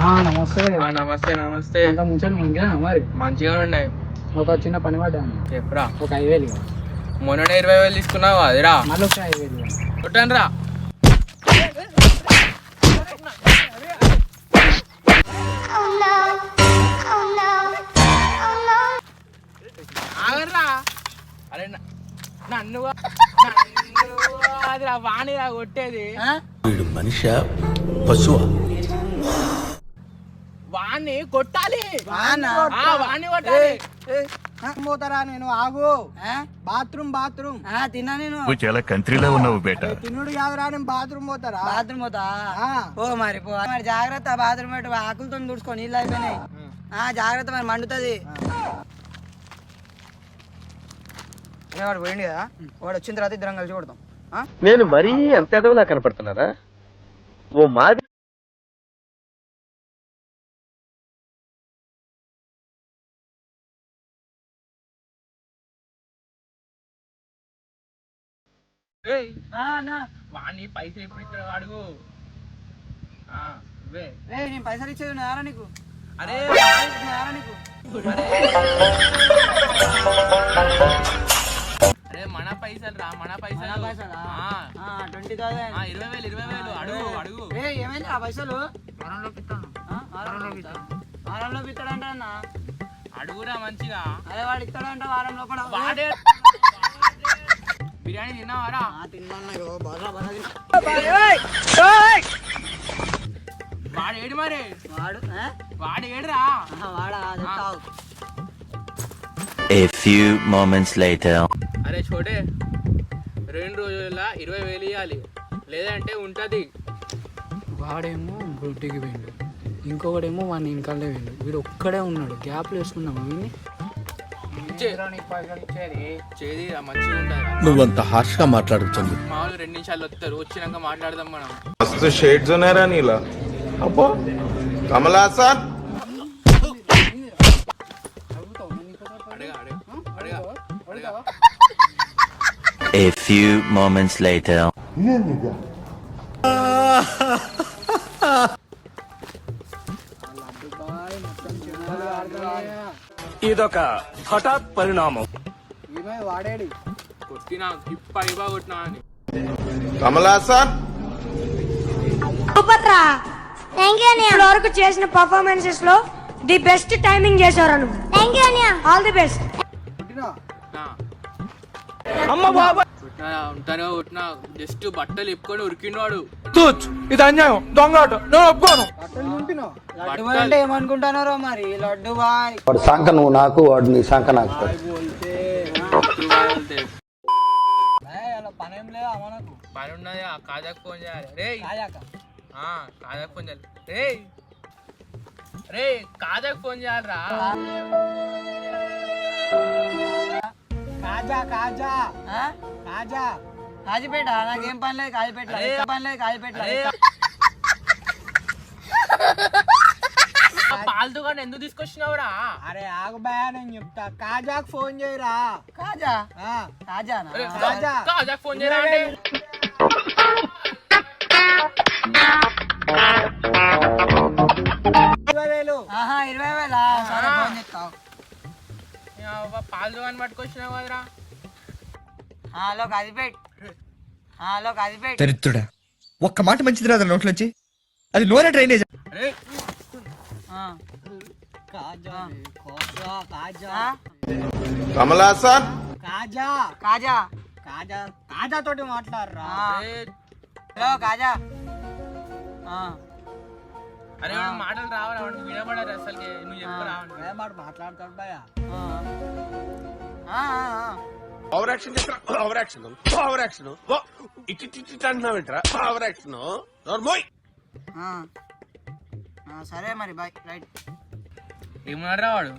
నమస్తే. నమస్తే నమస్తే. అంత ముంచే మరి మంచిగా ఉన్నాయి. ఒక చిన్న పని పడ్డాను. చెప్పురా. ఒక 5,000 మొన్న 20,000 తీసుకున్నావు అదిరా. మళ్ళీ ఒక 5,000 కొట్టాను రా. అరే నన్ను అదిరా వాణిరా కొట్టేది. వీడు మనిషి పశువా? వాణ్ణి కొట్టాలి. వాణ్ణి కొట్టాలి. పోతారా నేను? ఆగు. బాత్రూమ్ తిన్నా నేను. చాలా కంట్రీలో ఉన్నావు బేట. తిన్నుడు కాదురా, నేను బాత్రూమ్ పోతారా? బాత్రూమ్ పోతా పో మరి జాగ్రత్త. బాత్రూమ్ పెట్టు, ఆకులతో తుడుచుకో, నీళ్ళు అయిపోయినాయి. జాగ్రత్త మరి మండుతుంది. వాడు పోయింది కదా, వాడు వచ్చిన తర్వాత ఇద్దరం కలిసి కొడతాం. నేను మరీ అంత ఎదవలా కనపడుతున్నారా? ఓ మాది వాణ్ణి పైసలు ఎప్పుడు ఇస్తాడు అడుగు. నేను పైసలు ఇచ్చేది ఉన్నారా నీకు? అరే నీకు అరే మన పైసలు రా, మన పైసలు. 20,000. 20,000 అడుగు. ఏమైంది ఆ పైసలు? వారంలో పిత్తాడంట అన్న. అడుగురా మంచిగా. అదే వాడు ఇస్తాడంట వారం లోపల. వాడే బిర్యానీ తిన్నావారా? వాడు ఏడు మరి. వాడు ఏడురా. వాడా? A few moments later. అరే చోటే, 2 రోజుల 20,000 ఇవ్వాలి, లేదంటే ఉంటది. వాడేమో బొట్టికి పోయిండు, ఇంకొకడేమో వాడిని ఇంకాలే పోయిండు. వీడు ఒక్కడే ఉన్నాడు. గ్యాప్లు వేసుకుందాం వీడిని. చేది మంచిగా ఉంటది. నువ్వంత హార్ష్ గా మాట్లాడుతుంది. మామూలు 2 నిమిషాలు వస్తారు, వచ్చినాక మాట్లాడదాం మనం. मस्त शेड्स ఉన్నాయి రా నీలా. అబ్బో Kamal Haasan. A few moments later. ఇదొక హఠాత్ పరిణామం. వాడేడి కొట్టినా ఇప్ప కొట్టినా అని. కమల్ హాసన్ సూపర్ రా. థాంక్యూ అన్నయ్య. ఇప్పటి వరకు చేసిన పర్ఫార్మెన్సెస్ లో ది బెస్ట్ టైమింగ్ చేశారు నువ్వు. థాంక్యూ అన్నయ్య. All the best. అమ్మ బాబా ఉంటానో కొట్టినా. జస్ట్ బట్టలు ఎప్పుకొని ఉరికినాడు. ఇది అన్యాయం, దొంగ ఒప్పుకోను. అంటే ఏమనుకుంటున్నారో మరి. లడ్డు బాయ్ వాడు సంక నువ్వు నాకు, వాడు నీ సంక నాకు. పనేం లేదా మనకు? పని ఉన్నది. ఆ కాజాకు ఫోన్ చేయాలి. రే కాజాకు ఫోన్ చేయాలి. రే కాజాకు ఫోన్ చేయాలరా. కాజీపేట. నాకేం పని లేదు కాజీపేట. పాల దుకాణం ఎందుకు తీసుకొచ్చినావురా? అరే ఆగు బాయ్, నేను చెప్తా. కాజాకు ఫోన్ చేయరా. కాజాకు ఫోన్ చేయరా అంటే 20,000. పాల దుకాణం పట్టుకొచ్చినావు కదరా. హలో కాజీపేట్. దరిద్రుడా, ఒక్క మాట మంచిది రాదు నోట్లోంచి. అది నోరే డ్రైనేజ్. కమల్ హాసన్. కాజా తోటి మాట్లాడరా. హలో కాజా. అరే మాటలు రావాలి, వినబడారు అసలు. నువ్వు చెప్పు రావాలి. మాట్లాడతాడు బాయ్. ఓవర్ యాక్షన్ ఇట్టి అంటున్నావేంట్రా? Over action నోర్మోయ్. సరే మరి బాయ్. రైట్. ఏమన్నారా వాడు?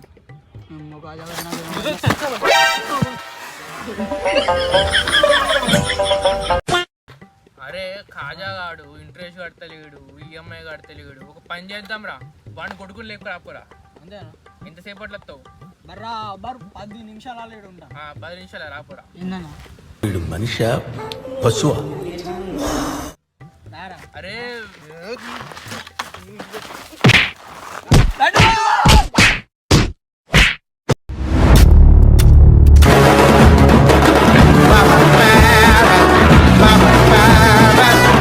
అరే కాజాగాడు ఇంట్రెస్ట్ కడతలేడు, ఈఎంఐ కడతలేడు. ఒక పని చేద్దాం రా, వాడిని కొడుకుని లేకు రాపోరా. అంతేనా? ఎంతసేపట్లో వస్తావు? 10 నిమిషాలు ఉంటా. 10 నిమిషాలు రాపోరా. వీడు మనిషి పశువా? అరే